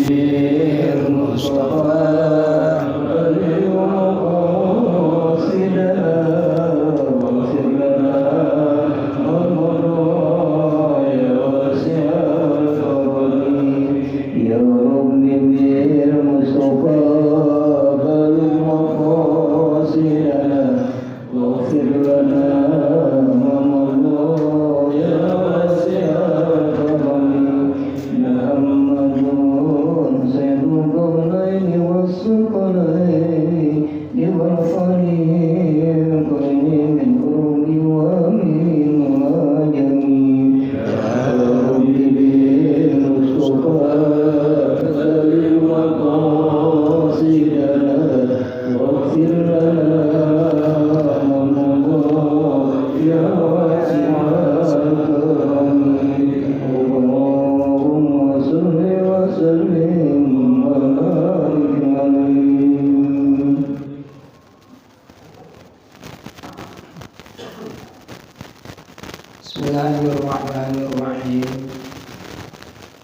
Bismillahirrahmanirrahim.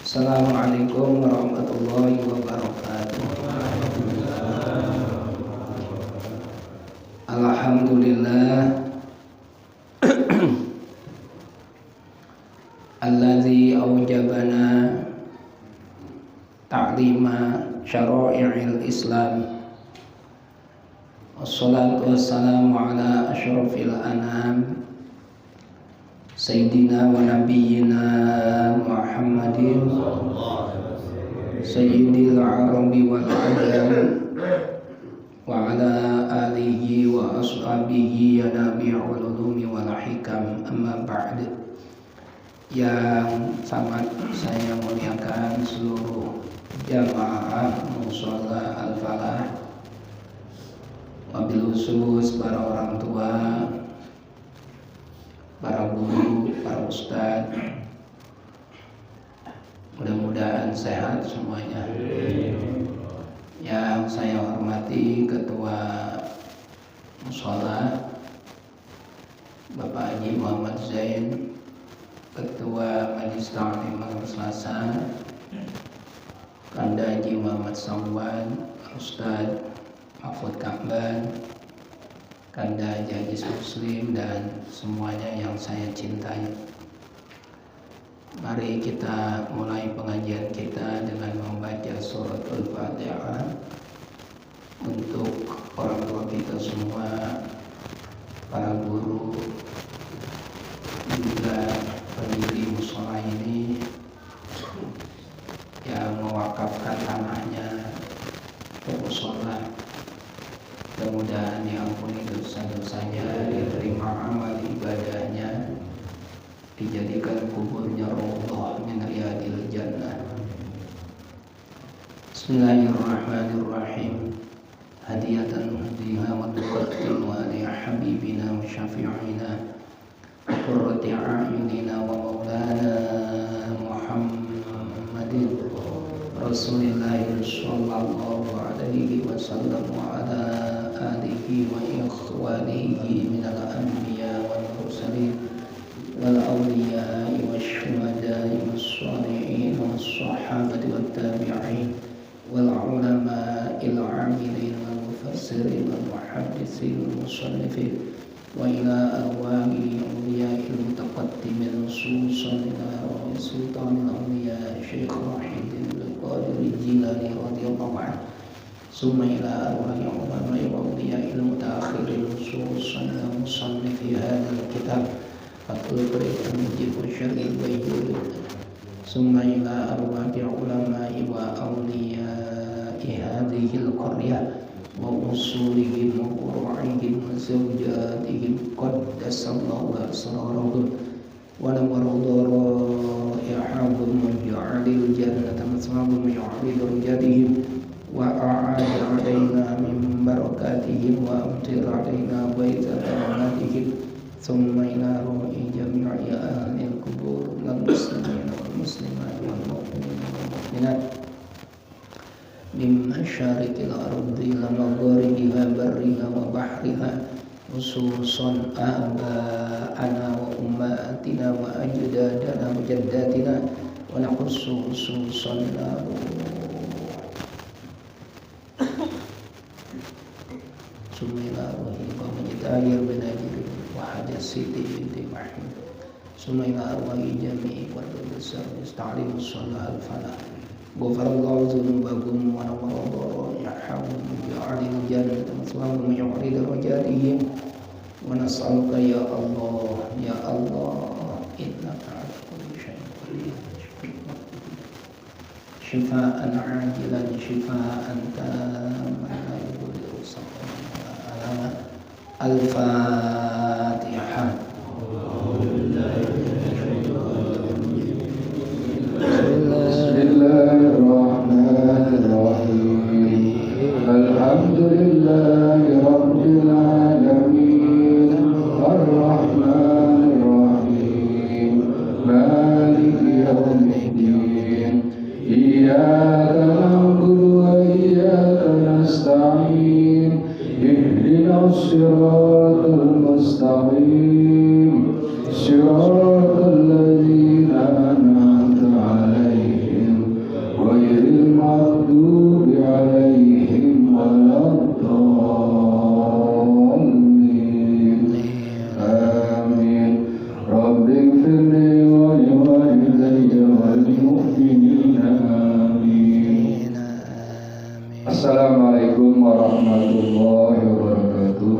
Assalamualaikum warahmatullahi wabarakatuh. Alhamdulillah alladzi aujabana ta'lima syara'i'il Islam. Wassalatu wassalamu ala asyrafil anam Sayyidina wa nabiyyina Muhammadin Sayyidil Arabi wal Ajam wa ala alihi wa ashabihi ya nabi'ul ulumi wal hikam, amma ba'd. Yang sangat saya muliakan seluruh jamaah mushola al-falah, wabil khusus para orang tua, para guru, para ustadz, mudah-mudahan sehat semuanya. Yang saya hormati Ketua Mushola Bapak Haji Muhammad Zain, Ketua Majelis Ta'lim Selasa Kanda Haji Muhammad Samwan, Ustadz Mahfud Kamban, Kanda Haji Muslim, dan semuanya yang saya cintai. Mari kita mulai pengajian kita dengan membaca surat Al-Fatihah untuk orang tua kita semua, para guru, juga pendiri mushola ini yang mewakafkan tanahnya ke mushola. Mudah-mudahan diampuni dosa-dosanya, diterima amal ibadahnya, dijadikan kuburnya raudhah min riyadil jannah. Bismillahirrahmanirrahim. Hadiyatan nuhdiha wa tuqaddimu ala habibina wa syafi'ina wa qurrati a'yunina wa maulana Muhammadin Rasulillahi sallallahu alaihi wasallam wa ala alihi wa ikhwanihi minal anbiya wal mursalin wal awliya'i wasyuhada'i wassalihin wassahabati wat tabi'in wal ulama'il 'amilin wal mufassirin wal muhadditsin wal musannifin wa ila arwahi awliya'il mutaqaddimin khususan ila arwahi sultanil awliya Syekh Wahidin Al-Qadir Jilani radhiyallahu anhu, summa ila arwahi ulama'i wa awliya'il mutaakhirin khususan ila musannifi hadzal kitab Fathul Bari Mujib Syar'il Bayyul, summa ila arwahi ulama'i wa awliya'i hadhil qaryah wa usulihim wa qura'ihim wa zawjatihim qaddasallahu asrarahum wa nawwara dara'ihum wa ja'alil jannata maswahum wa ja'alil darajatihim wa a'ada 'alaina min barakatihim wa amtir 'alaina baita rahmatihim, thumma ila ruhi jami'i ahlil qubur wal muslimin wal muslimat wal mu'minin wal mu'minat min masyariqil ardi ila magharibiha barriha wa bahriha, khususan aba'ana wa ummatina wa ajdadana wa jaddatina, wa nakhussu khususan ثم إلى أرواح القوم طاهر بن أجر وحاجة سيدي بنت محمود ثم إلى أرواح جميع قرب السر استعلم الصلاة الفلاح غفر الله ذنوبكم ونور ضرائعهم وجعل الجنة مثواهم ويعلي درجاتهم ونسألك يا الله يا الله إنك على كل شيء قدير شفاء عاجلا شفاء تاما لا يغادر سقما ولا ألما الفاتحة. بسم الله الرحمن الرحيم الحمد لله رب العالمين الرحمن الرحيم مالك يوم الدين إياك نعبد وإياك نستعين اهدنا الصراط المستقيم صراط الذين أنعمت عليهم غير المغضوب عليهم ولا الضالين آمين. رب اغفر لي ولوالدي والمؤمنين آمين. Assalamualaikum warahmatullahi wabarakatuh.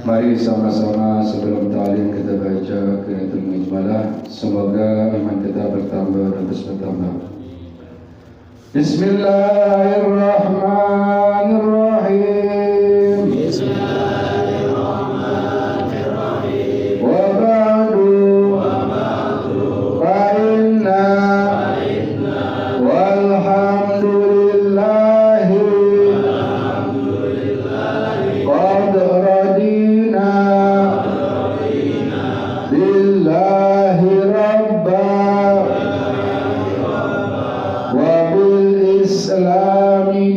Mari sama-sama sebelum ta'lim kita baca qiraatul mujmalah. Semoga iman kita bertambah dan terus bertambah. Bismillahirrahmanirrahim. Bismillahirrahmanirrahim. Wa ba'du fa inna walhamdulillahi qad radina billahi rabba wa bil islami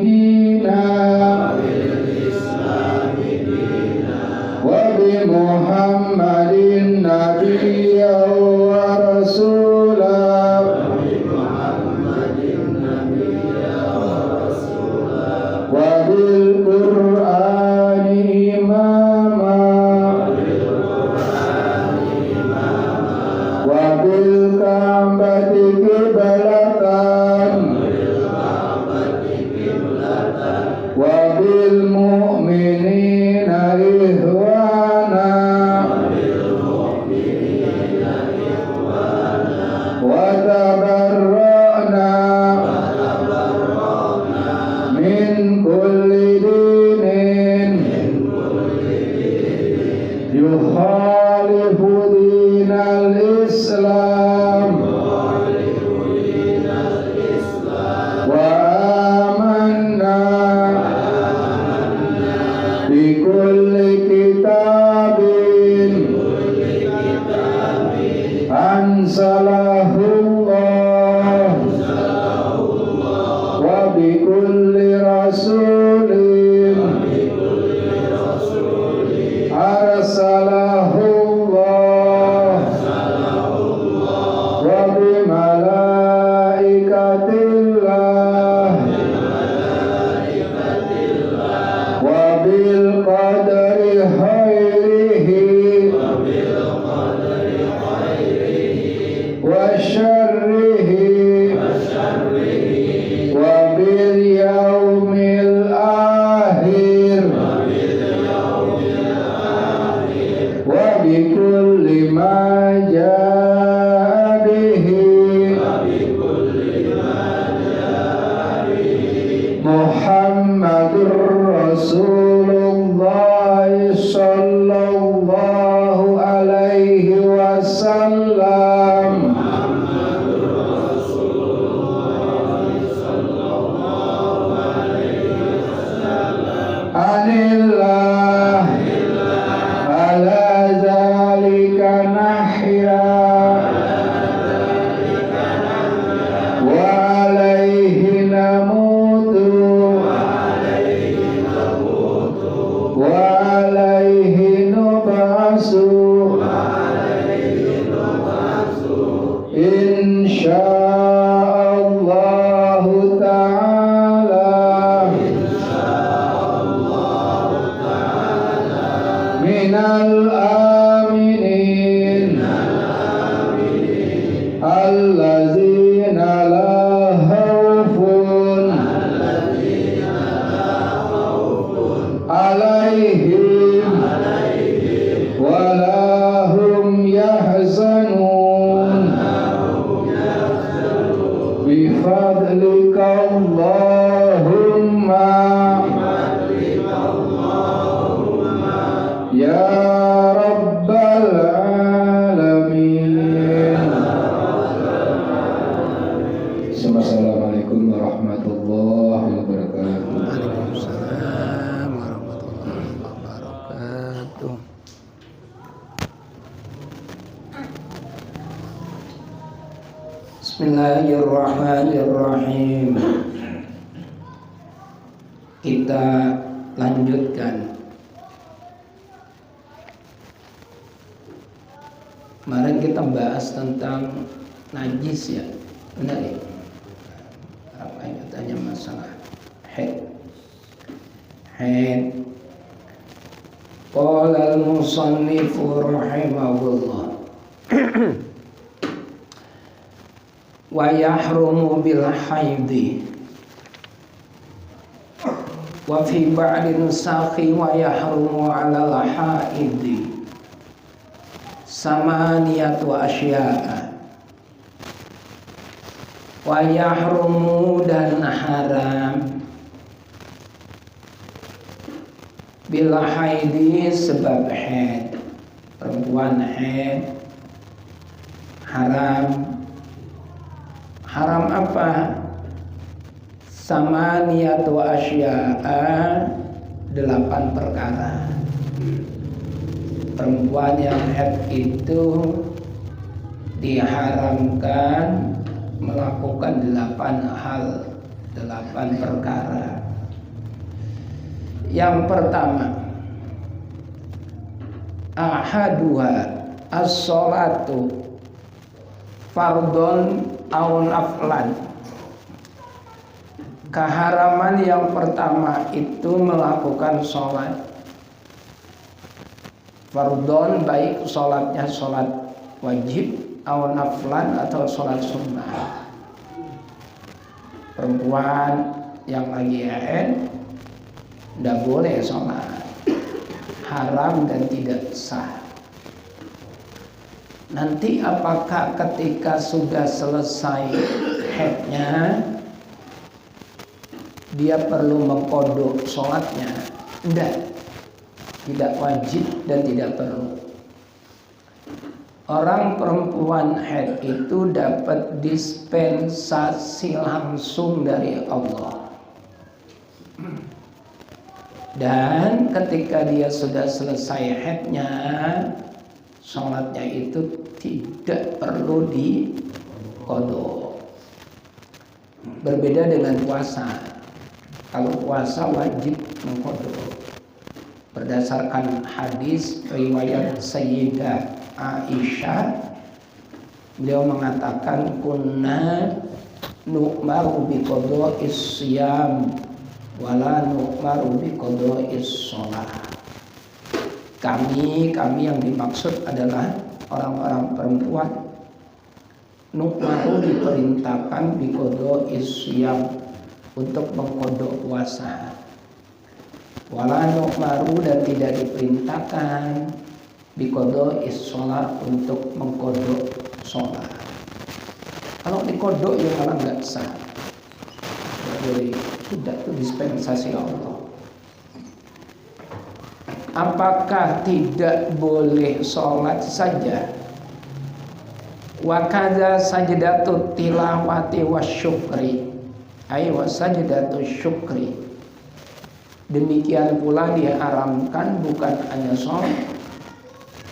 بفضلك اللهم يا رب العالمين. Assalamualaikum warahmatullahi wabarakatuh. Waalaikumsalam warahmatullahi wabarakatuh. Bismillahirrahmanirrahim. Kita lanjutkan. Kemarin kita bahas tentang najis ya, benar ya? Apa yang tanya masalah haid. Qala al-musannifu rahimahullah. Wa yahrumu bil haidi wa fi ba'di nusakhi wa yahrumu 'ala al haidi samaniyatu asya'a. Wa yahrumu dan haram bil haidi sebab haid, perempuan haid haram. Haram apa? Samaniyatu asya'a, 8 perkara. Perempuan yang haid itu diharamkan melakukan 8 hal, 8 perkara. Yang pertama, ahaduha as-sholatu fardhon aw naflan. Keharaman yang pertama itu melakukan sholat fardhon, baik sholatnya sholat wajib aw naflan atau sholat sunnah. Perempuan yang lagi haid tidak boleh sholat, haram dan tidak sah. Nanti apakah ketika sudah selesai haidnya dia perlu mengqadha sholatnya? Tidak wajib dan tidak perlu. Orang perempuan haid itu dapat dispensasi langsung dari Allah. Dan ketika dia sudah selesai haidnya, sholatnya itu tidak perlu diqadha. Berbeda dengan puasa. Kalau puasa wajib mengqadha. Berdasarkan hadis riwayat Sayyidah Aisyah, beliau mengatakan kunna nu'maru biqadha'is siyam wala nu'maru biqadha'is shalah. Kami yang dimaksud adalah orang-orang perempuan, nu'maru diperintahkan biqadha'is siyam, untuk mengqadha puasa. Wala nu'maru dan tidak diperintahkan biqadha'is shalah, untuk mengqadha sholat. Kalau diqadha ya malah enggak sah. Jadi tidak, itu dispensasi Allah. Apakah tidak boleh sholat saja? Wa kadza sajdatut tilawati wasyukri, ay wa sajdatut syukri. Demikian pula diharamkan bukan hanya sholat,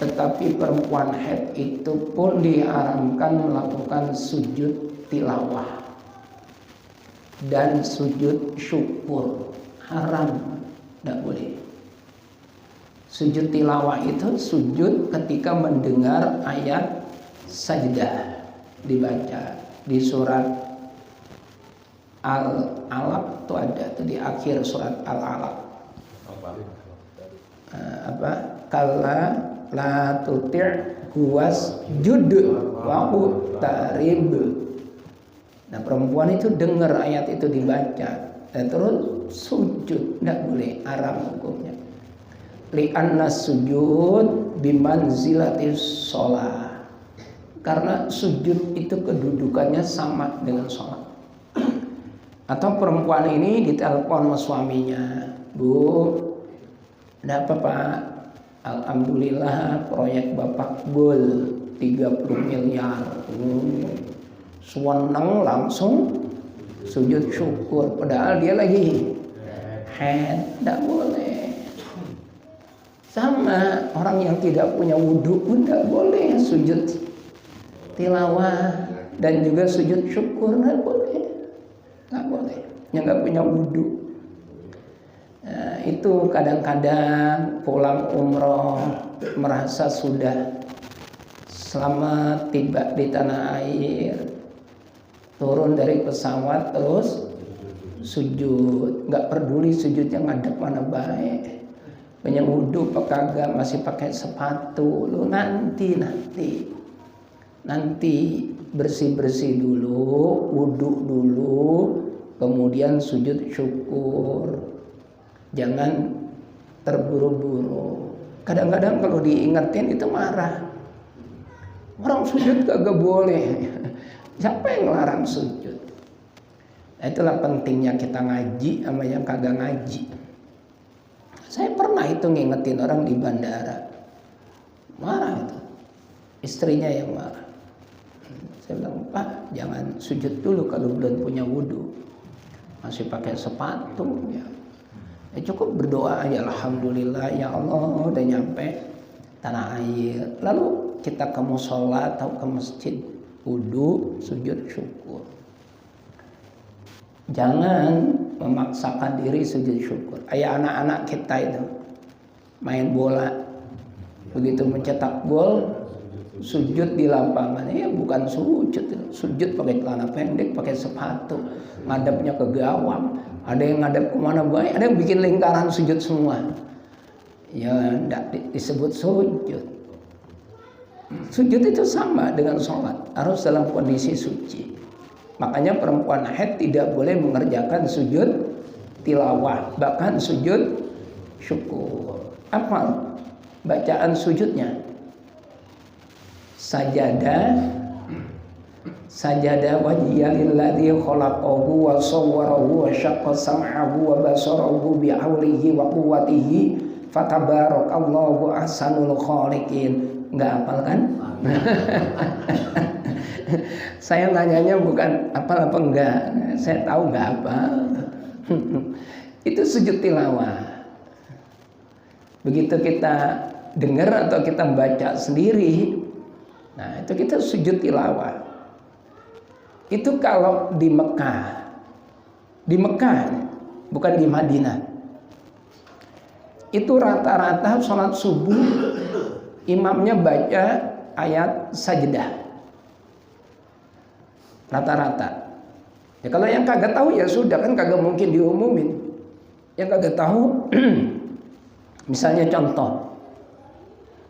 tetapi perempuan haid itu pun diharamkan melakukan sujud tilawah dan sujud syukur. Haram, tidak boleh. Sujud tilawah itu sujud ketika mendengar ayat sajdah dibaca di surat Al-Alaq, itu ada itu di akhir surat Al-Alaq. Kalla la tuti' huwas jud wa tarib. Nah, perempuan itu dengar ayat itu dibaca dan terus sujud, tidak boleh, haram hukumnya. Li'anna sujud bimanzilatis sholat, karena sujud itu kedudukannya sama dengan sholat. Atau perempuan ini ditelepon sama suaminya, Bu, ada apa Pak? Alhamdulillah proyek Bapak goal 30 miliar. Seneng langsung sujud syukur, padahal dia lagi head. Tidak boleh. Sama orang yang tidak punya wudhu pun tidak boleh sujud tilawah dan juga sujud syukur, tidak boleh. Nggak boleh, yang nggak punya wudhu. Nah, itu kadang-kadang pulang umroh merasa sudah selamat tiba di tanah air, turun dari pesawat terus sujud, nggak peduli sujudnya ngadep mana baik, punya wudhu apa kagak, masih pakai sepatu. Lu nanti bersih dulu, wudhu dulu, kemudian sujud syukur. Jangan terburu-buru. Kadang-kadang kalau diingetin itu marah. Orang sujud kagak boleh. Siapa yang ngelarang sujud? Nah, itulah pentingnya kita ngaji sama yang kagak ngaji. Saya pernah itu ngingetin orang di bandara. Marah itu. Istrinya yang marah. Saya bilang, Pak, jangan sujud dulu kalau belum punya wudhu. Masih pakai sepatu ya. Cukup berdoa aja, alhamdulillah ya Allah udah nyampe tanah air. Lalu kita ke mushola atau ke masjid, wudhu, sujud syukur. Jangan memaksakan diri sujud syukur. Kayak anak-anak kita itu main bola, begitu mencetak gol sujud di lapangan. Ya bukan sujud pakai celana pendek, pakai sepatu, ngadepnya ke gawang. Ada yang ngadep kemana baik, ada yang bikin lingkaran sujud semua. Ya tidak disebut sujud. Sujud itu sama dengan sholat, harus dalam kondisi suci. Makanya perempuan haid tidak boleh mengerjakan sujud tilawah, bahkan sujud syukur. Apa bacaan sujudnya? Sajada wajiyalilladzi khalaqahu wa sawwarahu wa syaqqa sam'ahu wa basarahu bi'aulihi wa quwwatihi fatabarakallahu ahsanul khaliqin. Enggak hafal kan? Saya nanyanya bukan hafal apa enggak. Saya tahu enggak hafal. Itu sujud tilawah. Begitu kita dengar atau kita baca sendiri, nah itu kita sujud tilawah. Itu kalau di Mekah bukan di Madinah. Itu rata-rata sholat subuh imamnya baca ayat sajdah. Rata-rata. Ya kalau yang kagak tahu ya sudah, kan kagak mungkin diumumin. Yang kagak tahu misalnya contoh,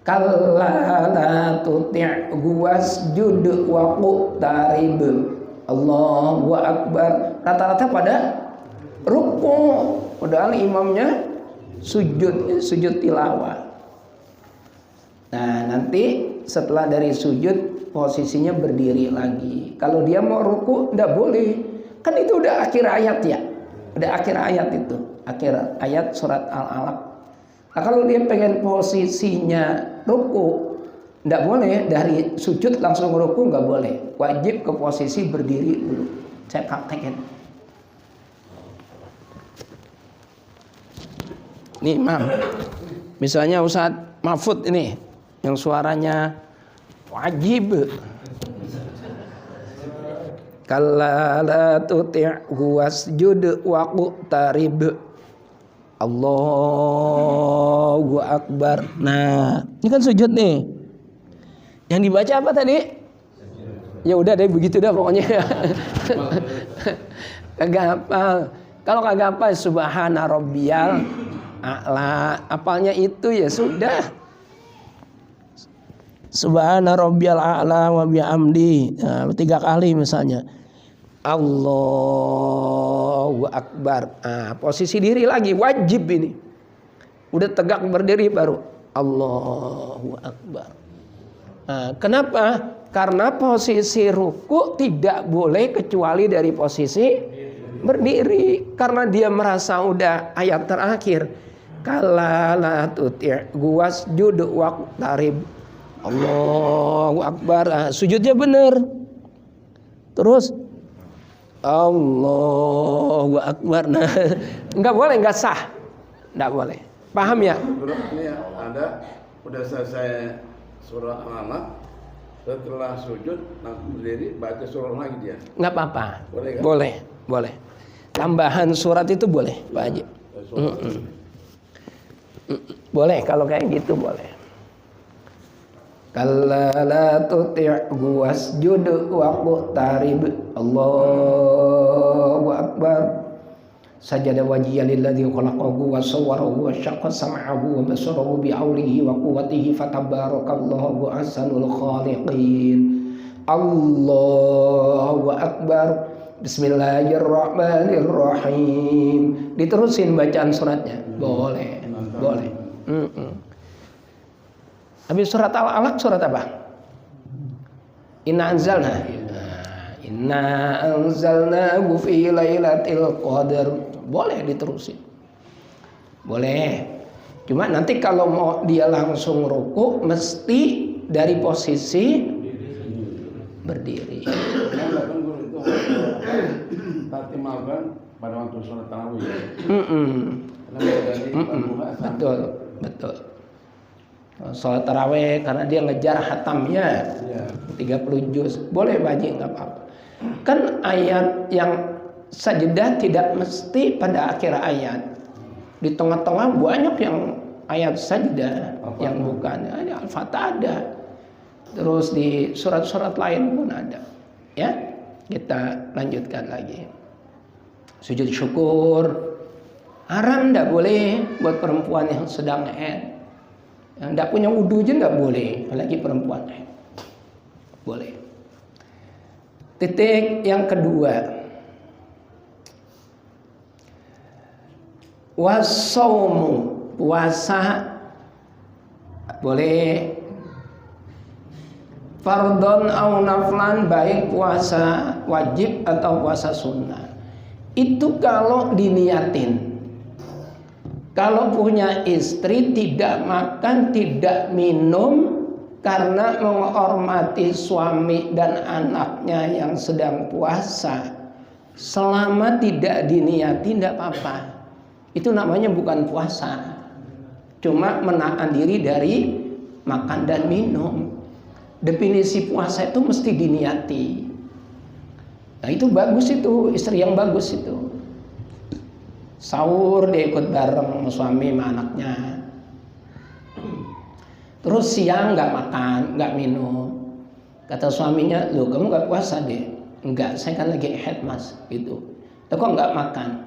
kalla la tuti'hu wasjud wa qutarib. Allahu akbar. Rata-rata pada ruku, padahal imamnya sujud tilawah. Nah, nanti setelah dari sujud posisinya berdiri lagi. Kalau dia mau ruku enggak boleh. Kan itu udah akhir ayat ya. Udah akhir ayat itu. Akhir ayat surat Al-Alaq. Nah, kalau dia pengen posisinya ruku, enggak boleh dari sujud langsung ruku, enggak boleh. Wajib ke posisi berdiri dulu. Saya praktekin. Nih, Mam. Misalnya Ustadz Mahfud ini yang suaranya wajib. Kalla la tuti'hu wasjud wa qutarib. Allahu akbar. Nah, ini kan sujud nih. Yang dibaca apa tadi? Ya udah deh begitu dah pokoknya. Kagak hafal. Kalau kagak hafal subhana rabbiyal a'la, apalnya itu ya sudah. Subhana rabbiyal a'la wa bihamdi. Nah, 3 kali misalnya. Allahu akbar. Nah, posisi diri lagi wajib ini. Udah tegak berdiri baru Allahu akbar. Nah, kenapa? Karena posisi ruku tidak boleh kecuali dari posisi Berdiri karena dia merasa udah ayat terakhir. Kala la tuti' wasjud waqtarib. Allahu Akbar. Sujudnya benar. Terus Allahu Akbar. Nah, enggak boleh, enggak sah. Enggak boleh. Paham ya? Ini Anda udah selesai surah Al-Alaq, setelah sujud berdiri baca surah lagi dia. Enggak apa-apa. Boleh kan? Boleh. Tambahan surat itu boleh, Pak Haji. Boleh kalau kayak gitu boleh. Kalla la tuti'hu wasjud waqtarib. Allahu Akbar. Sajada wajhiya lilladzi khalaqahu wa sawwarahu wa syaqqa sam'ahu wa basarahu bi'aulihi wa quwwatihi fatabarakallahu ahsanul khaliqin. Allahu Akbar. Bismillahirrahmanirrahim. Diterusin bacaan suratnya. Boleh. Habis surat Al-Alaq surat apa? Inna anzalnahu fi lailatul qadar. Boleh diterusin. Boleh. Cuma nanti kalau mau dia langsung ruku mesti dari posisi berdiri. Tatimalkan pada waktu sholat tarawih. Betul. Sholat tarawih karena dia ngejar hatamnya 30 juz. Boleh baji, nggak apa-apa. Kan ayat yang sajdah tidak mesti pada akhir ayat. Di tengah-tengah banyak yang ayat sajdah yang bukan. Ada Al-Fatah ada. Terus di surat-surat lain pun ada. Ya, kita lanjutkan lagi. Sujud syukur haram, nggak boleh buat perempuan yang sedang haid. Yang tidak punya wudu aja nggak boleh, apalagi perempuan. Boleh. Titik yang kedua, wasaumu, puasa boleh. Fardhon au naflan, baik puasa wajib atau puasa sunnah. Itu kalau diniatin. Kalau punya istri tidak makan, tidak minum karena menghormati suami dan anaknya yang sedang puasa, selama tidak diniati tidak apa-apa. Itu namanya bukan puasa. Cuma menahan diri dari makan dan minum. Definisi puasa itu mesti diniati. Nah itu bagus, itu istri yang bagus itu. Sahur dia ikut bareng suami sama anaknya. Terus siang nggak makan, nggak minum. Kata suaminya, loh kamu nggak puasa deh? Enggak, saya kan lagi haid mas. Gitu. Loh kok nggak makan?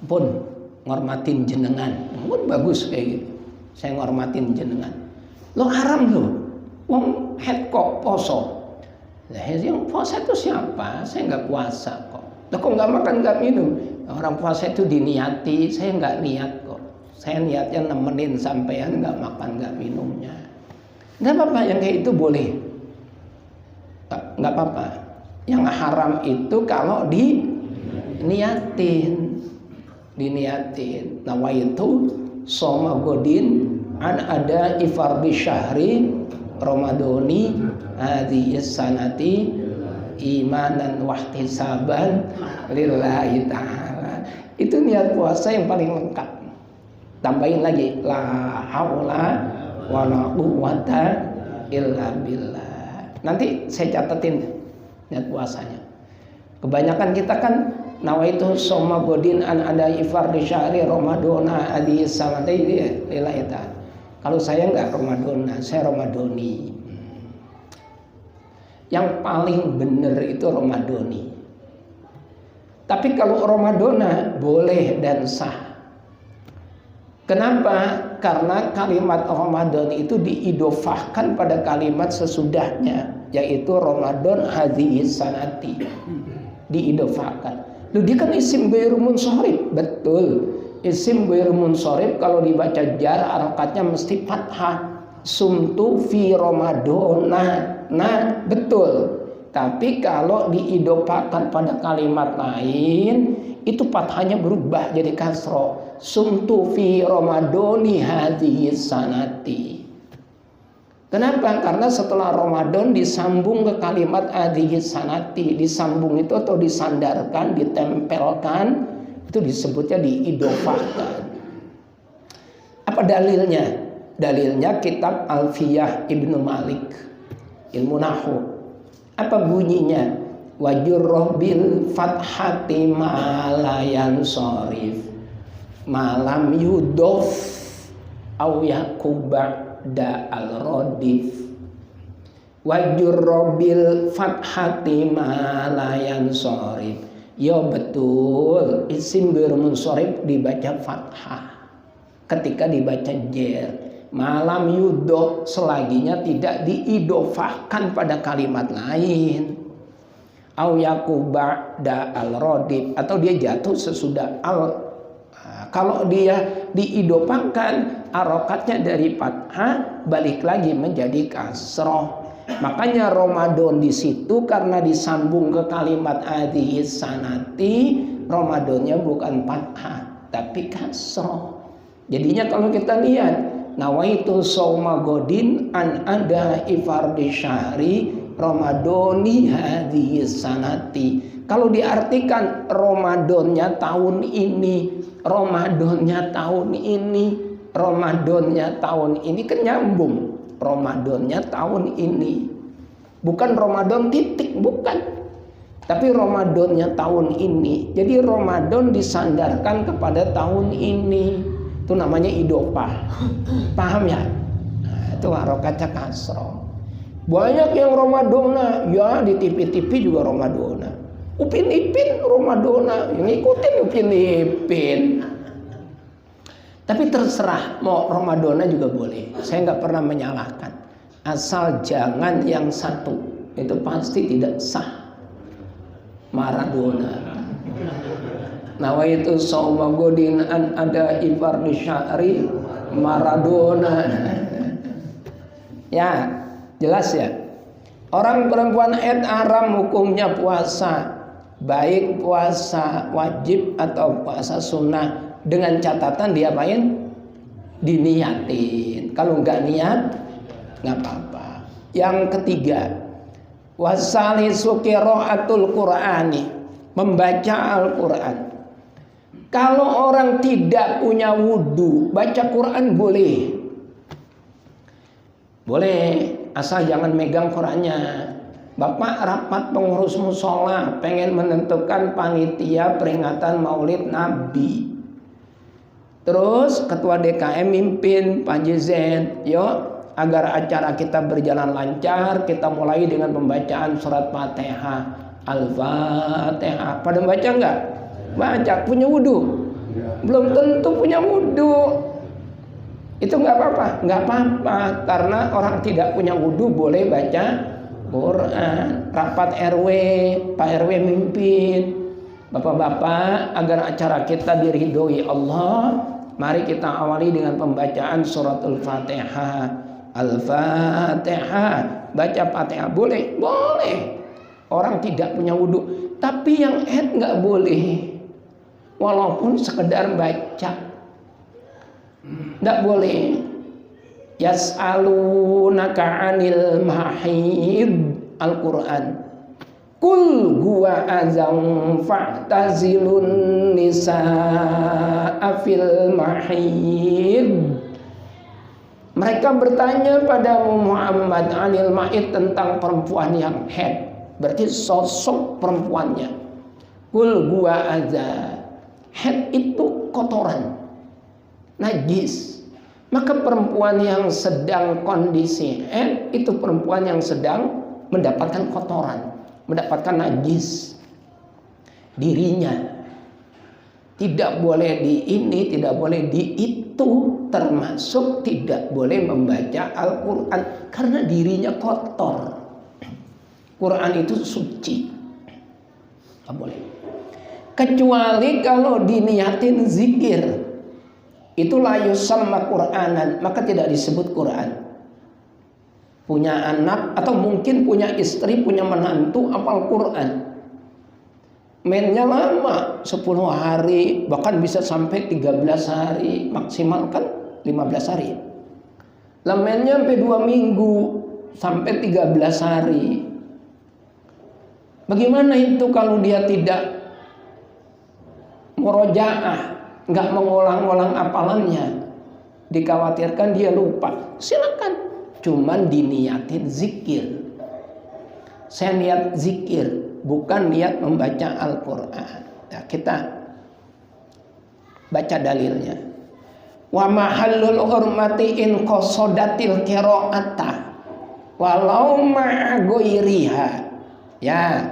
Pun ngormatin jenengan. Pun bagus kayak gitu. Saya ngormatin jenengan. Loh haram loh. Wong haid kok poso. Nah, yang puasa itu siapa? Saya nggak puasa kok. Loh kok nggak makan, nggak minum? Orang puasa itu diniati, saya nggak niat kok. Saya niatnya nemenin sampean, nggak makan, nggak minumnya. Nggak apa-apa, yang kayak itu boleh. Nggak apa-apa. Yang haram itu kalau diniatin. Nawaitu soma godin an ada ifardi syahri Ramadhani hadhihi sanati imanan wahtisaban lillahi ta'ala. Itu niat puasa yang paling lengkap. Tambahin lagi la haula wala quwwata illa billah. Nanti saya catetin niat puasanya. Kebanyakan kita kan nawaitu soma godin an ada ifardi syahri Ramadhana hadhihi sanati lillahi ta'ala. Kalau saya enggak Ramadhana, saya Ramadhani. Yang paling benar itu Ramadhani. Tapi kalau Ramadhana boleh dan sah. Kenapa? Karena kalimat Ramadan itu diidofahkan pada kalimat sesudahnya, yaitu Ramadan hadhihi sanati. Diidofahkan. Loh, dia kan isim ghairu munsharif. Betul. Isim ghairu munsharif kalau dibaca jar harakatnya mesti fathah. Sumtu fi Ramadhana. Nah, betul. Tapi kalau diidofahkan pada kalimat lain, itu fathahnya berubah jadi kasroh. Sumtu fi Ramadhani hadhihi sanati. Kenapa? Karena setelah Ramadan disambung ke kalimat hadhihi sanati. Disambung itu atau disandarkan, ditempelkan, itu disebutnya diidofahkan. Apa dalilnya? Dalilnya kitab Alfiyah Ibnu Malik, ilmu nahwu. Apa bunyinya? Wajurroh bil fathati malayan sorif malam yudof au yakuba da al rodif. Wajurroh bil fathati malayan sorif. Ya betul, isim bermunsorif dibaca fathah ketika dibaca jer. Malam yudof selaginya tidak diidofahkan pada kalimat lain. Au yakuba da al rodif, atau dia jatuh sesudah al. Kalau dia diidofahkan, harokatnya dari fathah balik lagi menjadi kasroh. Makanya Ramadan di situ karena disambung ke kalimat hadhihi sanati, Ramadannya bukan fathah tapi kasroh. Jadinya kalau kita lihat nawaitu shauma godin an ada ifardi syahri Ramadhani hadhihi sanati. Kalau diartikan Ramadannya tahun ini, Ramadannya tahun ini, Ramadannya tahun ini, kan nyambung. Ramadannya tahun ini, bukan Ramadan titik, bukan, tapi Ramadannya tahun ini. Jadi Ramadan disandarkan kepada tahun ini, itu namanya idofah. Paham ya? Nah, itu harokatnya kasroh. Banyak yang Ramadana, ya di TV-TV juga Ramadana. Upin Ipin Ramadana, yang ngikutin Upin Ipin. Tapi terserah, mau Ramadana juga boleh. Saya nggak pernah menyalahkan. Asal jangan yang satu, itu pasti tidak sah. Maradona. Nawaitu shauma godin an ada ifardi syahri Maradona. Ya, jelas ya. Orang perempuan haid haram hukumnya puasa, baik puasa wajib atau puasa sunnah, dengan catatan diapain? Diniatin. Kalau nggak niat nggak apa-apa. Yang ketiga, wasalisu qiraatul Qur'ani, membaca Al-Quran. Kalau orang tidak punya wudhu, baca Quran boleh. Boleh, asal jangan megang Qurannya. Bapak rapat pengurus musola pengen menentukan panitia peringatan Maulid Nabi. Terus ketua DKM mimpin Pak Jizen, yuk agar acara kita berjalan lancar, kita mulai dengan pembacaan surat Fatihah. Al-Fatihah. Pada baca enggak? Baca. Punya wudhu? Belum tentu punya wudhu. Itu enggak apa-apa. Enggak apa-apa, karena orang tidak punya wudhu boleh baca Quran. Rapat RW, Pak RW mimpin. Bapak-bapak, agar acara kita diridhoi Allah, mari kita awali dengan pembacaan suratul Fatihah. Al-Fatihah. Baca Fatihah boleh? Boleh. Orang tidak punya wudhu. Tapi yang haid nggak boleh. Walaupun sekedar baca, nggak boleh. Yas'alunaka 'anil mahid, Al-Quran. Kul huwa azam fa'tazilun nisa'a fil mahid. Mereka bertanya pada Muhammad 'anil mahid, tentang perempuan yang haid. Berarti sosok perempuannya. Kul huwa azam. Haid itu kotoran, najis. Maka perempuan yang sedang kondisi haid itu perempuan yang sedang mendapatkan kotoran, mendapatkan najis dirinya. Tidak boleh di ini, tidak boleh di itu, termasuk tidak boleh membaca Al-Quran karena dirinya kotor. Quran itu suci, nggak boleh. Kecuali kalau diniatin zikir, itu la yusamma Qur'anan, maka tidak disebut Quran. Punya anak atau mungkin punya istri, punya menantu hafal Quran. Mainnya lama, 10 hari, bahkan bisa sampai 13 hari, maksimal kan 15 hari. Lah mainnya sampai 2 minggu, sampai 13 hari. Bagaimana itu kalau dia tidak murojaah, nggak mengulang-ulang hafalannya? Dikhawatirkan dia lupa. Silakan, cuman diniatin zikir. Saya niat zikir, bukan niat membaca Al-Quran. Nah, kita baca dalilnya. Wa mahallul hurmati in qasodatil qiraata walau ma'a ghairiha. Ya,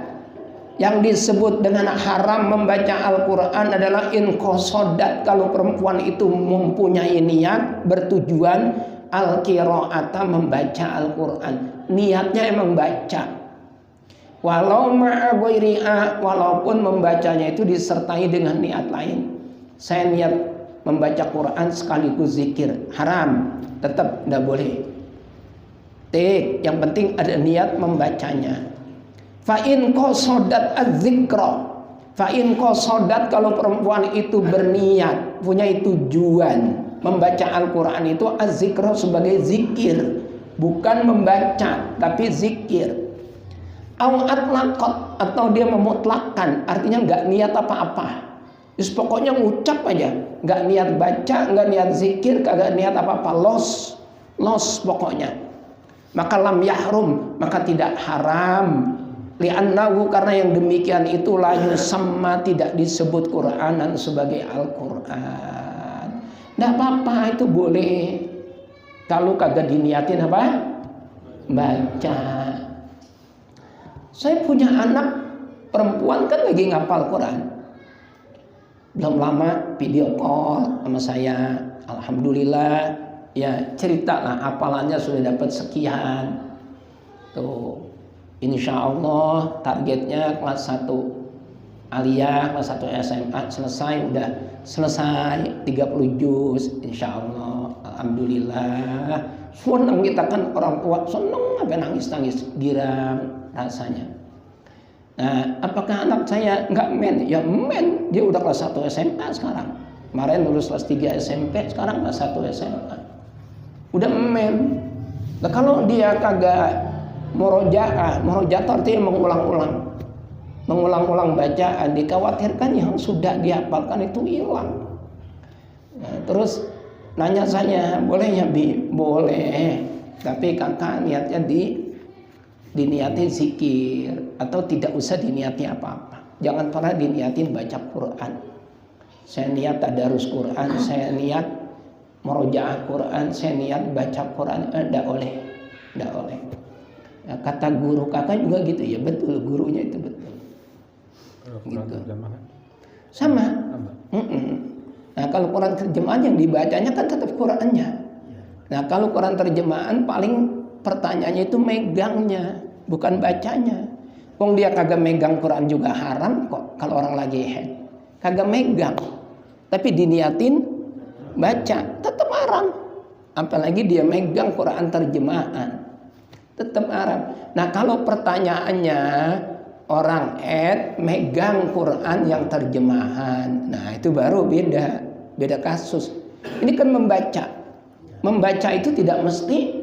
yang disebut dengan haram membaca Al-Quran adalah in qasodat, kalau perempuan itu mempunyai niat bertujuan al-qiraata, membaca Al-Quran. Niatnya emang baca. Walau ma'a ghairiha, walaupun membacanya itu disertai dengan niat lain. Saya niat membaca Quran sekaligus zikir, haram, tetap tidak boleh. Yang penting ada niat membacanya. Fa in qasadat az-zikra, fa in qasadat, kalau perempuan itu berniat, punya tujuan membaca Al-Quran itu az-zikra sebagai zikir, bukan membaca tapi zikir. Atau dia memutlakkan, artinya nggak niat apa-apa, pokoknya ngucap aja, nggak niat baca, nggak niat zikir, kagak niat apa-apa, los pokoknya. Maka lam yahrum, maka tidak haram. Li'annahu, karena yang demikian itu la yusamma, tidak disebut Qur'anan sebagai Al-Quran. Nggak apa-apa, itu boleh kalau kagak diniatin apa? Baca. Saya punya anak perempuan kan lagi ngapal Quran. Belum lama video call sama saya. Alhamdulillah, ya cerita lah hafalannya sudah dapat sekian. Tuh, insya Allah targetnya kelas 1 aliyah, kelas 1 SMA udah selesai 30 juz, insya Allah. Alhamdulillah. Senang kita kan, orang tua senang sampai nangis-nangis, giram rasanya. Nah, apakah anak saya nggak men? Ya men, dia udah kelas 1 SMA sekarang. Kemarin lulus kelas 3 SMP, sekarang kelas 1 SMA. Udah men. Nah, kalau dia kagak murojaah artinya mengulang-ulang bacaan, dikhawatirkan yang sudah dihafalkan itu hilang. Nah, terus nanya saya, boleh ya Bi? Boleh. Tapi kakak niatnya diniatin zikir, atau tidak usah diniati apa-apa. Jangan pernah diniatin baca Quran. Saya niat tadarus Quran, saya niat murojaah Quran, saya niat baca Quran, tidak boleh. Ya, kata guru kakak juga gitu, ya betul, gurunya itu betul. Gitu. Sama. Nah, kalau Quran terjemahan yang dibacanya kan tetap Qurannya. Nah, kalau Quran terjemahan paling pertanyaannya itu megangnya, bukan bacanya. Wong dia kagak megang Quran juga haram kok kalau orang lagi head. Kagak megang. Tapi diniatin baca, tetap haram. Apalagi dia megang Quran terjemahan, tetap haram. Nah, kalau pertanyaannya orang megang Quran yang terjemahan, nah itu baru beda kasus. Ini kan membaca itu tidak mesti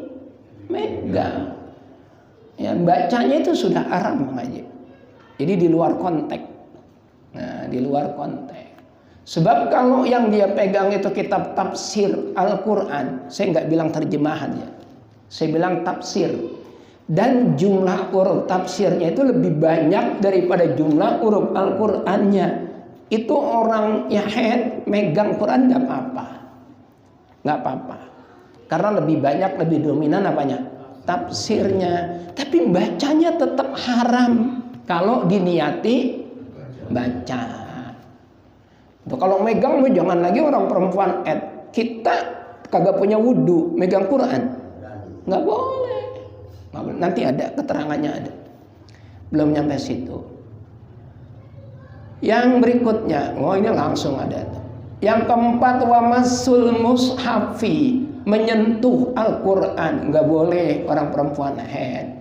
megang. Ya, bacanya itu sudah haram aja. Jadi di luar konteks. Nah, di luar konteks. Sebab kalau yang dia pegang itu kitab tafsir Al-Quran, saya nggak bilang terjemahan ya, saya bilang tafsir. Dan jumlah huruf tafsirnya itu lebih banyak daripada jumlah huruf Al-Qurannya. Itu orang yang megang Quran nggak apa-apa. Karena lebih banyak, lebih dominan apanya? Tafsirnya. Tapi bacanya tetap haram kalau diniati baca. Kalau megang, jangan lagi orang perempuan kita kagak punya wudu megang Quran, nggak boleh. Nanti ada keterangannya, ada. Belum nyampe situ. Yang berikutnya, ini langsung ada. Yang keempat, wa masul mushafi, menyentuh Al-Quran, nggak boleh orang perempuan head.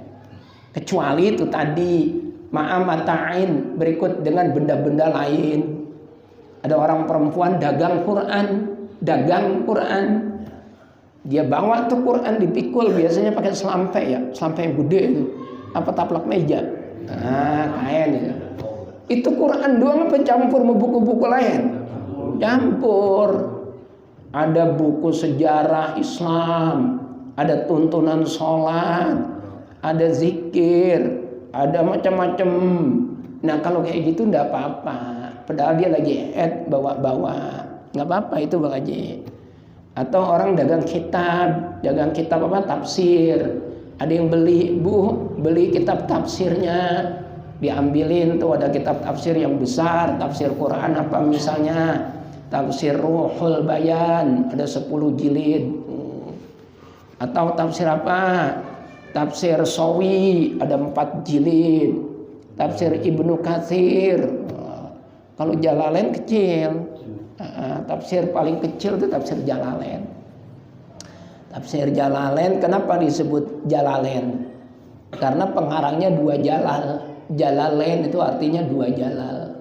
Kecuali itu tadi ma'amatain, berikut dengan benda-benda lain. Ada orang perempuan dagang Quran. Dia bawa tuh Quran dipikul, biasanya pakai selampe ya, selampe yang gede itu, apa taplak meja. Nah, kain itu. Itu Quran doang apa campur sama buku-buku lain? Campur. Ada buku sejarah Islam, ada tuntunan sholat, ada zikir, ada macam-macam. Nah kalau kayak gitu enggak apa-apa. Padahal dia lagi bawa-bawa, nggak apa-apa itu Bang Haji. Atau orang dagang kitab apa, tafsir. Ada yang beli kitab tafsirnya, diambilin tuh ada kitab tafsir yang besar, tafsir Quran apa misalnya, tafsir Ruhul Bayan ada 10 jilid. Atau tafsir apa? Tafsir Sawi ada 4 jilid. Tafsir Ibnu Katsir. Kalau Jalalain kecil. Tafsir paling kecil itu tafsir Jalalain. Tafsir Jalalain kenapa disebut Jalalain? Karena pengarangnya 2 Jalal. Jalalain itu artinya 2 Jalal.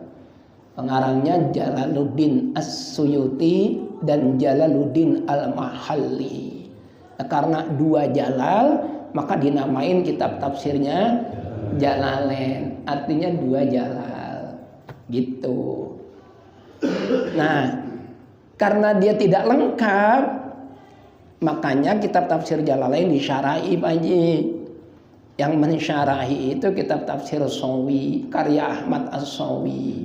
Pengarangnya Jalaluddin As-Suyuti dan Jalaluddin Al-Mahalli. Nah, karena 2 Jalal maka dinamain kitab tafsirnya Jalalain. Artinya 2 Jalal. Gitu. Nah, karena dia tidak lengkap, makanya kitab tafsir Jalalain disyarahi Pak Haji. Yang mensyarahi itu kitab tafsir Sawi, karya Ahmad As-Sawi.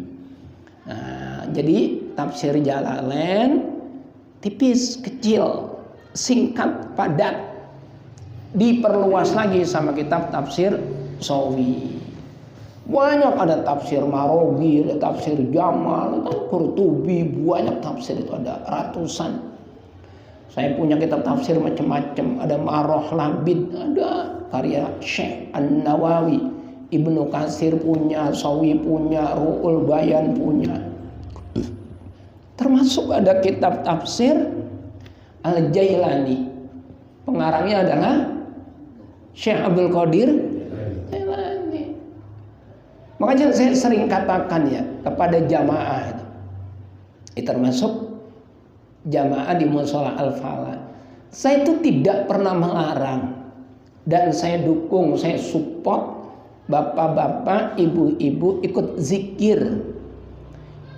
Nah, jadi tafsir Jalalain tipis, kecil, singkat, padat. Diperluas lagi sama kitab tafsir Sawi. Banyak, ada tafsir Marogi, ada tafsir Jamal, ada Qurtubi, banyak tafsir itu, ada ratusan. Saya punya kitab tafsir macam-macam, ada Maroh Labid, ada karya Syekh An-Nawawi, Ibnu Katsir punya, Sawi punya, Ruhul Bayan punya. Termasuk ada kitab tafsir Al-Jailani. Pengarangnya adalah Syekh Abdul Qadir Jailani. Makanya saya sering katakan ya kepada jamaah itu, termasuk jamaah di Mushola Al-Falah, saya itu tidak pernah melarang dan saya dukung, saya support bapak-bapak, ibu-ibu ikut zikir.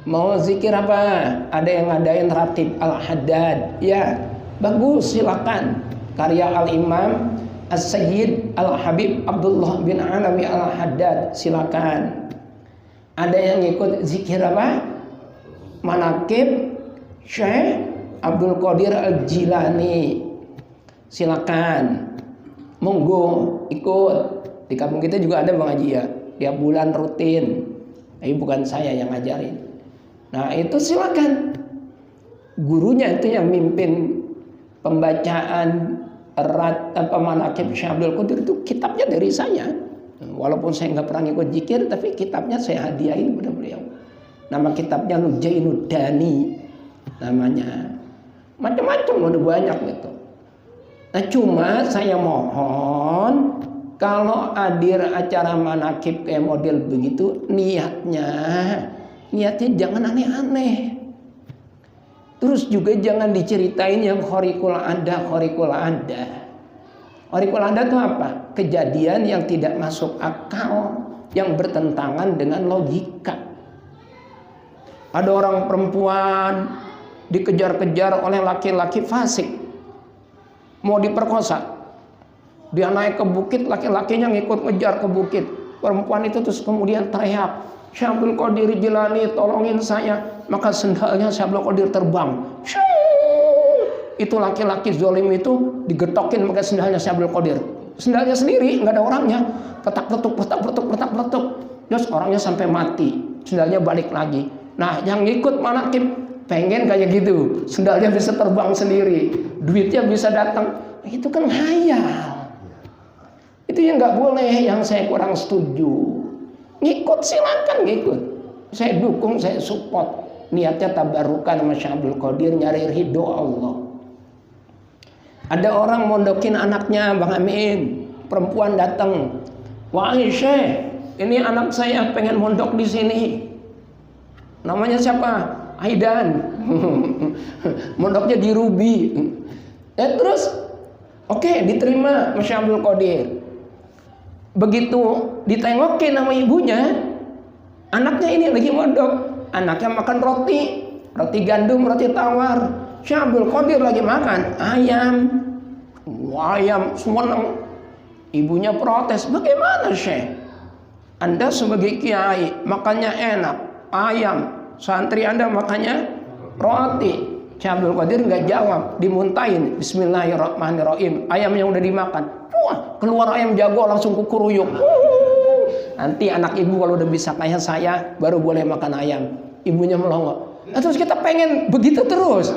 Mau zikir apa? Ada yang ngadain ratib Al-Haddad, ya bagus, silakan. Karya Al-Imam As-Sayyid Al-Habib Abdullah bin Alawi Al-Haddad, silakan. Ada yang ikut zikir apa? Manaqib Syekh Abdul Qadir Al-Jilani, silakan. Monggo ikut. Di kampung kita juga ada Bang Haji ya, tiap bulan rutin. Tapi bukan saya yang ngajarin. Nah itu silakan. Gurunya itu yang mimpin pembacaan manaqib Syekh Abdul Qadir itu kitabnya dari saya. Walaupun saya nggak pernah ikut zikir, tapi kitabnya saya hadiahin kepada beliau. Nama kitabnya Lujainud Dani namanya. Macam-macam, udah banyak gitu. Nah cuma saya mohon kalau hadir acara manaqib kayak model begitu, niatnya jangan aneh-aneh. Terus juga jangan diceritain yang khoriqul ada. Khoriqul ada itu apa? Kejadian yang tidak masuk akal, yang bertentangan dengan logika. Ada orang perempuan dikejar-kejar oleh laki-laki fasik, mau diperkosa. Dia naik ke bukit, laki-lakinya ngikut ngejar ke bukit. Perempuan itu terus kemudian teriak, Syekh Abdul Qadir Jilani, tolongin saya. Maka sendalnya Syekh Abdul Qadir terbang. Itu laki-laki zalim itu digetokin pakai sendalnya Syekh Abdul Qadir. Sendalnya sendiri, nggak ada orangnya. Petak-petuk. Terus orangnya sampai mati. Sendalnya balik lagi. Nah, yang ngikut manaqib pengen kayak gitu. Sendalnya bisa terbang sendiri. Duitnya bisa datang. Itu kan khayal. Itu yang nggak boleh, yang saya kurang setuju. Ngikut silakan ngikut. Saya dukung, saya support. Niatnya tabarukan sama Syekh Abdul Qadir, nyari ridho Allah. Ada orang mondokin anaknya, Bang Amin. Perempuan datang. Wahai Syekh, ini anak saya pengen mondok di sini. Namanya siapa? Aidan. Mondoknya di Ruby. Terus oke, diterima Masya Abdul Qadir. Begitu ditengokin sama ibunya, anaknya ini lagi mondok. Anaknya makan roti gandum, roti tawar. Masya Abdul Qadir lagi makan ayam. Ayam seneng. Ibunya protes, bagaimana Syekh? Anda sebagai kiai makannya enak, ayam. Santri Anda makannya roti. Syekh Abdul Qadir nggak jawab, dimuntahin. Bismillahirrahmanirrahim. Ayam yang udah dimakan, wah, keluar ayam jago langsung kukuruyuk. Nanti anak ibu kalau udah bisa kayak saya baru boleh makan ayam. Ibunya melongo. Terus kita pengen begitu terus.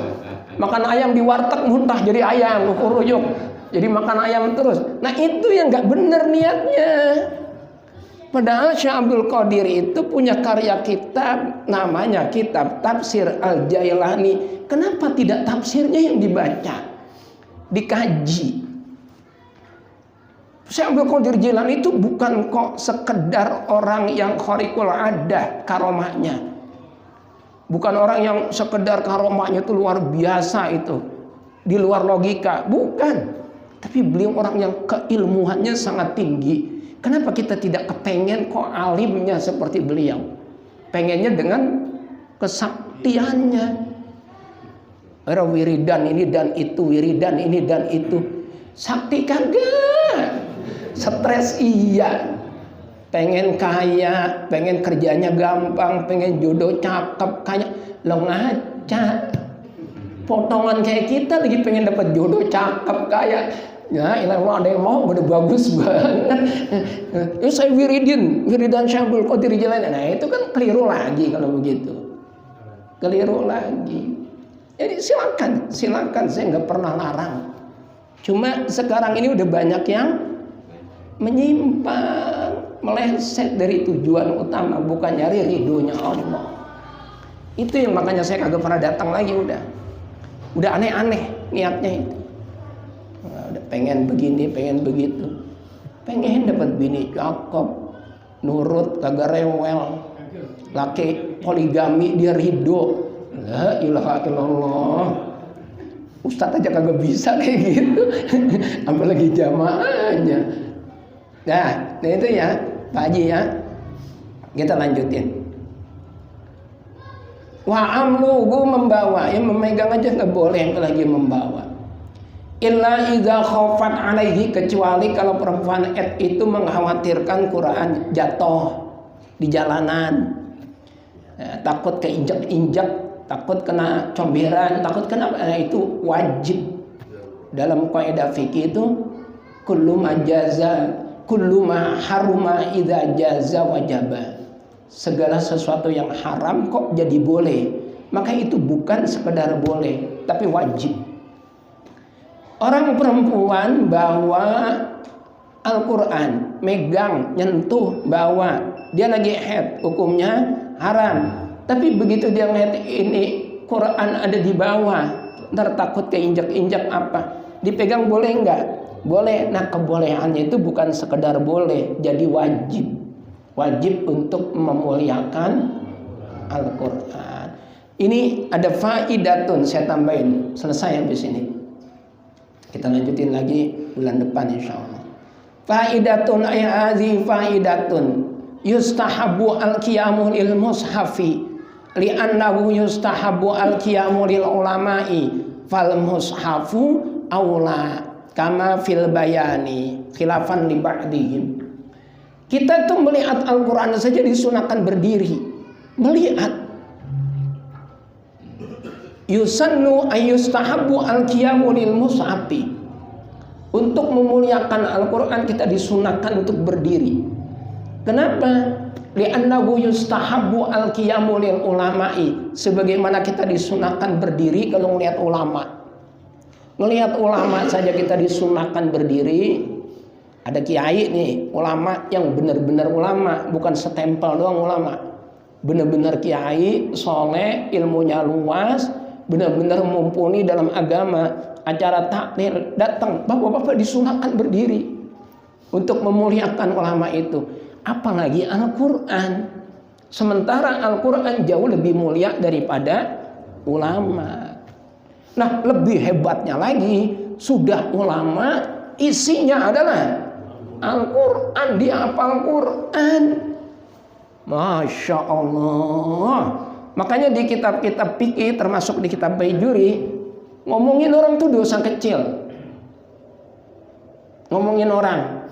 Makan ayam di warteg muntah jadi ayam kukuruyuk. Jadi makan ayam terus. Nah itu yang nggak bener niatnya. Padahal Syekh Abdul Qadir itu punya karya kitab, namanya kitab Tafsir Al-Jailani. Kenapa tidak tafsirnya yang dibaca, dikaji? Syekh Abdul Qadir Jailani itu bukan kok sekedar orang yang khariqul adah karomahnya. Bukan orang yang sekedar karomahnya itu luar biasa itu, di luar logika, bukan. Tapi beliau orang yang keilmuannya sangat tinggi. Kenapa kita tidak kepengen kok alimnya seperti beliau? Pengennya dengan kesaktiannya. Wiridan ini dan itu, wiridan ini dan itu. Sakti kagak. Stres iya. Pengen kaya, pengen kerjanya gampang, pengen jodoh cakep, kaya. Lo ngaca. Potongan kayak kita lagi pengen dapat jodoh cakep kaya. Ya, ilah ada yang mau, udah bagus banget. Itu saya wiridan Syekh Abdul Qadir Jailani. Nah, itu kan keliru lagi kalau begitu. Keliru lagi. Jadi silakan, saya nggak pernah larang. Cuma sekarang ini udah banyak yang menyimpang, meleset dari tujuan utama, bukan nyari ridhonya Allah. Itu yang makanya saya kagak pernah datang lagi udah aneh-aneh niatnya itu. Udah pengen begini, pengen begitu, pengen dapat bini cakep, nurut, kagak rewel, laki poligami dia ridho. La ilaha illallah. Ustadz aja kagak bisa kayak gitu, apalagi jamaahnya. Nah itu ya Pak Haji ya. Kita lanjutin. Wa amluhu membawa, yang memegang aja nggak boleh, yang lagi membawa. Illa idza khafat alaihi, kecuali kalau perempuan itu mengkhawatirkan Quran jatuh di jalanan, takut keinjak-injak, takut kena comberan, takut kena, itu wajib. Dalam kaidah fikih itu kullu ma haruma idza jaza wajaba. Segala sesuatu yang haram kok jadi boleh, maka itu bukan sekedar boleh, tapi wajib. Orang perempuan bawa Al-Quran, megang, nyentuh, bawa, dia lagi haid, hukumnya haram. Tapi begitu dia ngeliat ini Quran ada di bawah, ntar takut keinjak-injak apa, dipegang boleh nggak? Boleh. Nah kebolehannya itu bukan sekedar boleh, jadi wajib. Wajib untuk memuliakan Al-Quran. Ini ada faidatun, saya tambahin, selesai habis ini. Kita lanjutin lagi bulan depan insyaallah. Faidatun ayazi faidatun yustahabu al-qiyamu lil mushafi li'annahu yustahabu al-qiyamu lil ulama'i fal mushafu aula kama fil bayani khilafan li ba'dihim. Kita tuh melihat Al-Quran saja disunahkan berdiri. Melihat yusannu ayyustahabu al-qiyamu lil mushafi. Untuk memuliakan Al-Quran kita disunahkan untuk berdiri. Kenapa? Li'annahu yustahabu al-qiyamu lil ulama'i. Sebagaimana kita disunahkan berdiri kalau melihat ulama. Melihat ulama saja kita disunahkan berdiri. Ada kiai nih, ulama yang benar-benar ulama, bukan setempel doang ulama. Benar-benar kiai, soleh, ilmunya luas, benar-benar mumpuni dalam agama. Acara takmir datang, bapak-bapak disunahkan berdiri untuk memuliakan ulama itu. apalagi Al-Quran. Sementara Al-Quran jauh lebih mulia daripada ulama. Nah, lebih hebatnya lagi, sudah ulama, isinya adalah Al-Quran, dia hafal Quran. Masya Allah. Makanya di kitab-kitab fikih, termasuk di kitab Baijuri, ngomongin orang itu dosa kecil. Ngomongin orang.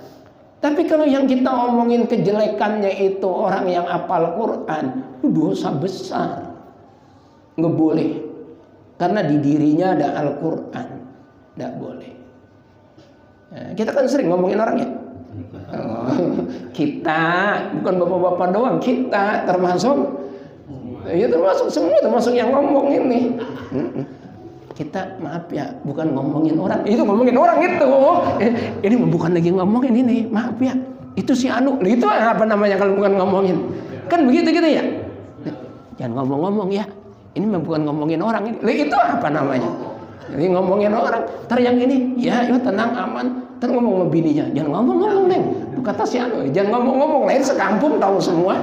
Tapi kalau yang kita omongin kejelekannya itu orang yang hafal Quran, itu dosa besar. Nggak boleh. Karena di dirinya ada Al-Quran. Nggak boleh. Nah, kita kan sering ngomongin orang ya. Kita, bukan bapak-bapak doang, kita termasuk. Ya termasuk semua, termasuk yang ngomong ini. Kita maaf ya, bukan ngomongin orang. Itu ngomongin orang itu. Ini bukan lagi ngomongin ini, maaf ya. Itu si Anu, itu apa namanya kalau bukan ngomongin? Kan begitu gitu ya. Jangan ngomong-ngomong ya. Ini bukan ngomongin orang ini. Itu apa namanya? Ini ngomongin orang. Ntar yang ini, ya yuk tenang aman. Ntar ngomong sama bininya, jangan ngomong-ngomong Neng. Kata si Anu, jangan ngomong-ngomong, lain sekampung tahu semua.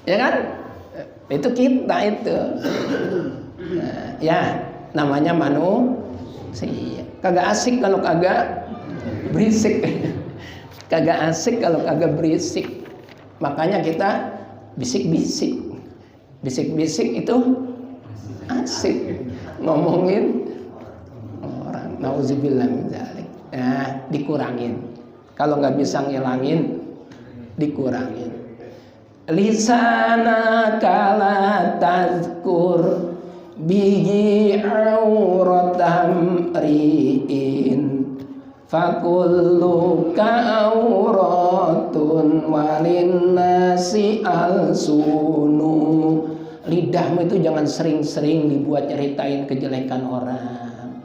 Ya kan? Itu kita itu. Nah, ya namanya manusia. Kagak asik kalau kagak berisik. Kagak asik kalau kagak berisik. Makanya kita bisik-bisik. Bisik-bisik itu asik. Ngomongin orang. Nauzubillah min dzalik. Nah, dikurangin. Kalau nggak bisa ngilangin, dikurangin. Lisanaka la tazkur bihi auratam ri'in fakulluka auratun walin nasi alsunu. Lidahmu itu jangan sering-sering dibuat nyeritain kejelekan orang.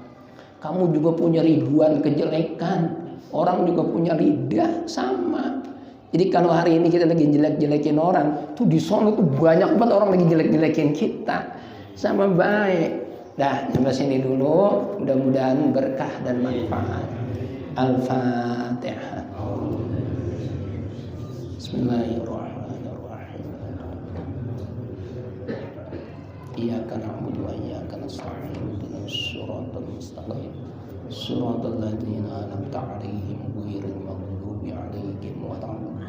Kamu juga punya ribuan kejelekan. Orang juga punya lidah sama. Jadi kalau hari ini kita lagi jelek-jelekin orang, tuh di sono tuh banyak banget orang lagi jelek-jelekin kita. Sama baik. Dah, sampai sini dulu. Mudah-mudahan berkah dan manfaat. Al-Fatihah. Bismillahirrahmanirrahim. Iyyaka na'budu wa iyyaka nasta'in. Ihdinas siratal mustaqim. Siratal ladzina an'amta 'alaihim ghairil maghdubi 'alaihim waladdallin.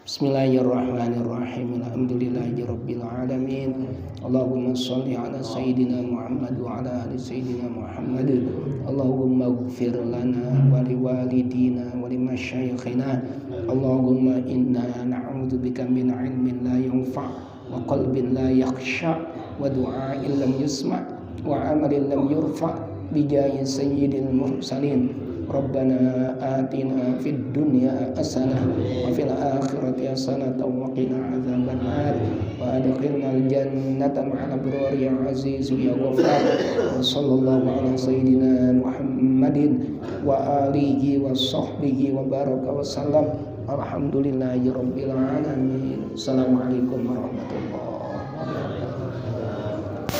Bismillahirrahmanirrahim. Alhamdulillahirabbil alamin. Allahumma shalli ala sayyidina Muhammad wa ala ali sayyidina Muhammad. Allahumma ighfir lana wa liwalidina wa limasyayikhina. Allahumma inna na'udzubika min 'ilmin la yanfa' wa qalbin la yakhsha wa du'a'in lam yusma' wa 'amalin lam yurfa' bi jaahi sayyidil mursalin. Rabbana atina fid dunya hasanah wa fil akhirati hasanah wa qina adzabannar wa adkhilnal jannata ma'al abrar ya aziz ya ghafar. Wa sallallahu ala sayyidina Muhammadin wa alihi wa sahbihi wa baraka wa sallam. Alhamdulillahirabbil alamin. Assalamualaikum warahmatullahi